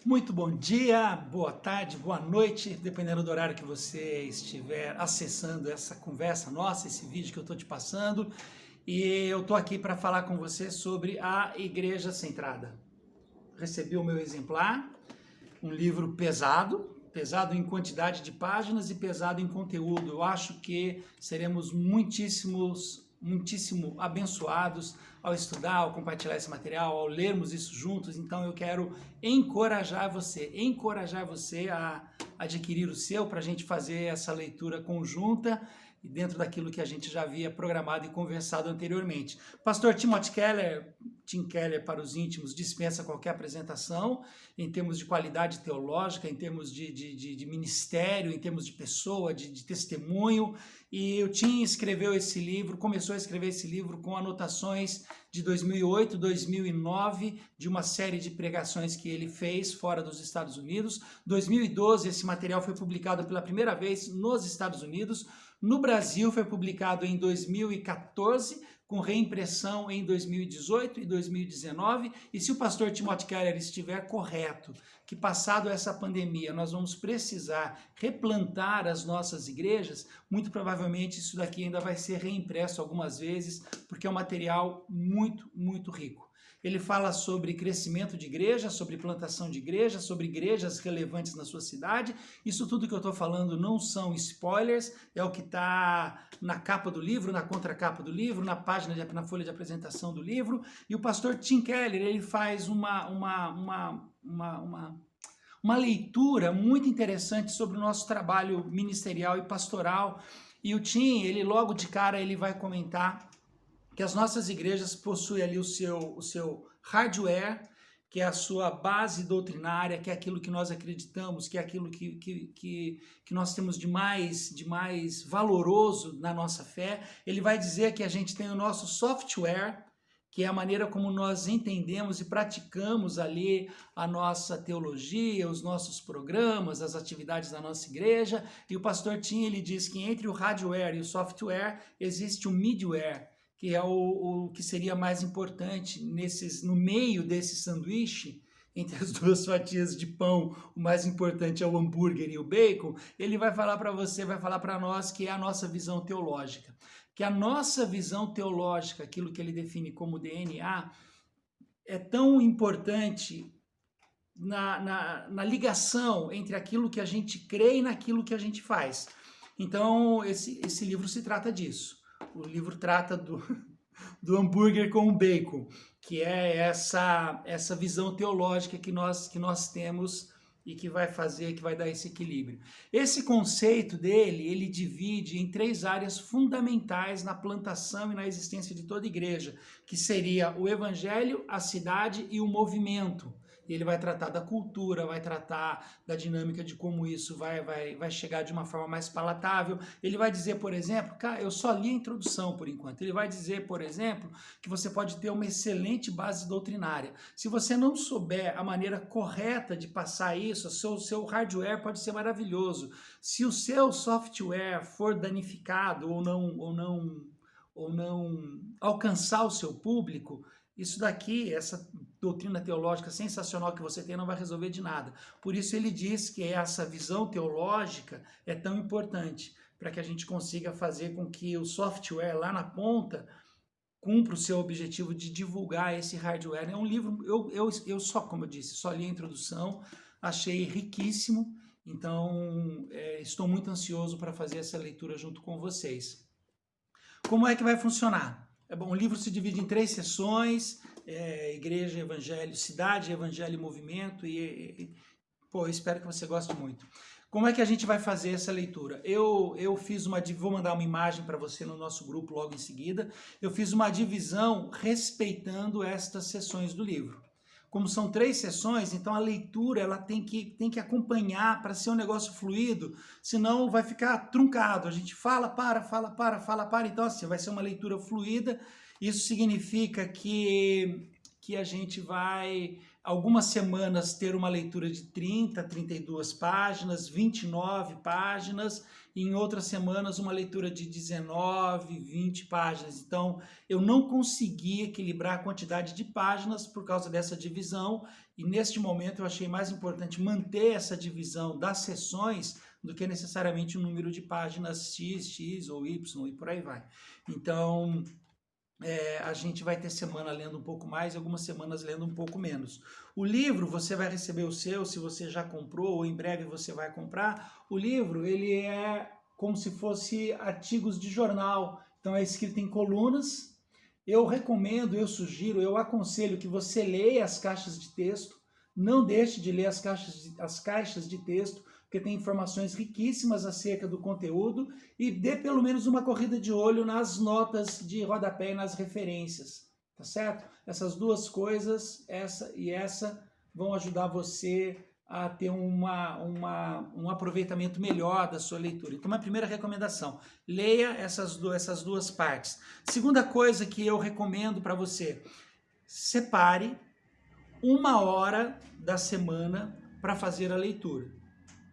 Muito bom dia, boa tarde, boa noite, dependendo do horário que você estiver acessando essa conversa nossa, esse vídeo que eu estou te passando. E eu estou aqui para falar com você sobre a Igreja Centrada. Recebi o meu exemplar, um livro pesado, pesado em quantidade de páginas e pesado em conteúdo. Eu acho que seremos muitíssimo abençoados ao estudar, ao compartilhar esse material, ao lermos isso juntos. Então eu quero encorajar você a adquirir o seu, para a gente fazer essa leitura conjunta e dentro daquilo que a gente já havia programado e conversado anteriormente. Pastor Timothy Keller, Tim Keller para os íntimos, dispensa qualquer apresentação em termos de qualidade teológica, em termos de ministério, em termos de pessoa, de testemunho. E o Tim escreveu esse livro, começou a escrever esse livro com anotações de 2008, 2009, de uma série de pregações que ele fez fora dos Estados Unidos. 2012, esse material foi publicado pela primeira vez nos Estados Unidos. No Brasil foi publicado em 2014, com reimpressão em 2018 e 2019, e se o pastor Timothy Keller estiver correto, que passado essa pandemia nós vamos precisar replantar as nossas igrejas, muito provavelmente isso daqui ainda vai ser reimpresso algumas vezes, porque é um material muito rico. Ele fala sobre crescimento de igreja, sobre plantação de igreja, sobre igrejas relevantes na sua cidade. Isso tudo que eu estou falando não são spoilers, é o que está na capa do livro, na contracapa do livro, na folha de apresentação do livro. E o pastor Tim Keller, ele faz uma leitura muito interessante sobre o nosso trabalho ministerial e pastoral. E o Tim, ele logo de cara, ele vai comentar que as nossas igrejas possuem ali o seu hardware, que é a sua base doutrinária, que é aquilo que nós acreditamos, que é aquilo que nós temos de mais valoroso na nossa fé. Ele vai dizer que a gente tem o nosso software, que é a maneira como nós entendemos e praticamos ali a nossa teologia, os nossos programas, as atividades da nossa igreja. E o pastor Tim, ele diz que entre o hardware e o software existe o middleware, que é o que seria mais importante no meio desse sanduíche, entre as duas fatias de pão, o mais importante é o hambúrguer e o bacon. Ele vai falar para você, vai falar para nós que é a nossa visão teológica. Que a nossa visão teológica, aquilo que ele define como DNA, é tão importante na ligação entre aquilo que a gente crê e naquilo que a gente faz. Então, esse livro se trata disso. O livro trata do hambúrguer com o bacon, que é essa visão teológica que nós temos e que vai dar esse equilíbrio. Esse conceito dele, ele divide em 3 áreas fundamentais na plantação e na existência de toda igreja, que seria o evangelho, a cidade e o movimento. Ele vai tratar da cultura, vai tratar da dinâmica de como isso vai chegar de uma forma mais palatável. Ele vai dizer, por exemplo, cara, eu só li a introdução por enquanto. Ele vai dizer, por exemplo, que você pode ter uma excelente base doutrinária. Se você não souber a maneira correta de passar isso, o seu hardware pode ser maravilhoso. Se o seu software for danificado ou não alcançar o seu público, isso daqui, essa doutrina teológica sensacional que você tem, não vai resolver de nada. Por isso ele diz que essa visão teológica é tão importante, para que a gente consiga fazer com que o software lá na ponta cumpra o seu objetivo de divulgar esse hardware. É um livro, eu só, como eu disse, só li a introdução, achei riquíssimo, então estou muito ansioso para fazer essa leitura junto com vocês. Como é que vai funcionar? Bom, o livro se divide em 3 sessões, igreja, evangelho, cidade, evangelho e movimento, eu espero que você goste muito. Como é que a gente vai fazer essa leitura? Eu fiz vou mandar uma imagem para você no nosso grupo logo em seguida, eu fiz uma divisão respeitando estas sessões do livro. Como são 3 sessões, então a leitura ela tem que acompanhar para ser um negócio fluido, senão vai ficar truncado. A gente fala, para, então assim, vai ser uma leitura fluida. Isso significa que a gente vai, algumas semanas, ter uma leitura de 30, 32 páginas, 29 páginas, e em outras semanas uma leitura de 19, 20 páginas. Então, eu não consegui equilibrar a quantidade de páginas por causa dessa divisão, E neste momento eu achei mais importante manter essa divisão das sessões do que necessariamente o número de páginas X, X ou Y e por aí vai. Então, a gente vai ter semana lendo um pouco mais, algumas semanas lendo um pouco menos. O livro, você vai receber o seu, se você já comprou ou em breve você vai comprar. O livro, ele é como se fosse artigos de jornal, então é escrito em colunas. Eu recomendo, eu sugiro, eu aconselho que você leia as caixas de texto, não deixe de ler as caixas de texto, porque tem informações riquíssimas acerca do conteúdo, e dê pelo menos uma corrida de olho nas notas de rodapé e nas referências, tá certo? Essas duas coisas, essa e essa, vão ajudar você a ter um aproveitamento melhor da sua leitura. Então, a primeira recomendação, leia essas duas partes. Segunda coisa que eu recomendo para você, separe 1 hora da semana para fazer a leitura,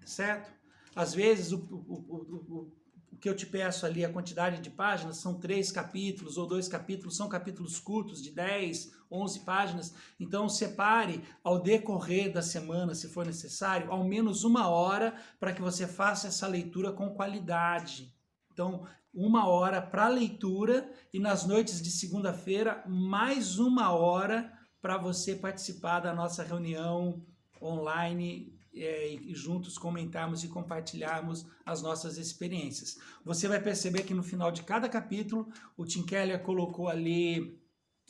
certo? Às vezes, o que eu te peço ali, a quantidade de páginas, são 3 capítulos ou 2 capítulos, são capítulos curtos de 10, 11 páginas, então separe ao decorrer da semana, se for necessário, ao menos 1 hora para que você faça essa leitura com qualidade. Então, 1 hora para leitura e nas noites de segunda-feira, mais 1 hora para você participar da nossa reunião online e juntos comentarmos e compartilharmos as nossas experiências. Você vai perceber que no final de cada capítulo, o Tim Keller colocou ali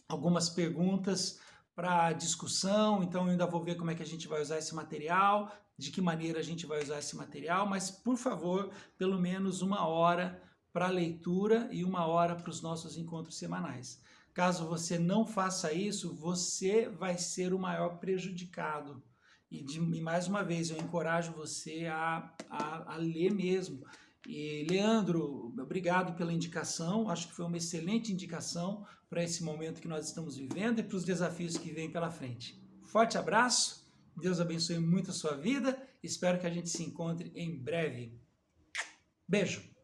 algumas perguntas para discussão, então eu ainda vou ver como é que a gente vai usar esse material, de que maneira a gente vai usar esse material, mas por favor, pelo menos 1 hora para leitura e 1 hora para os nossos encontros semanais. Caso você não faça isso, você vai ser o maior prejudicado. E mais uma vez, eu encorajo você a ler mesmo. E, Leandro, obrigado pela indicação, acho que foi uma excelente indicação para esse momento que nós estamos vivendo e para os desafios que vêm pela frente. Forte abraço, Deus abençoe muito a sua vida, espero que a gente se encontre em breve. Beijo!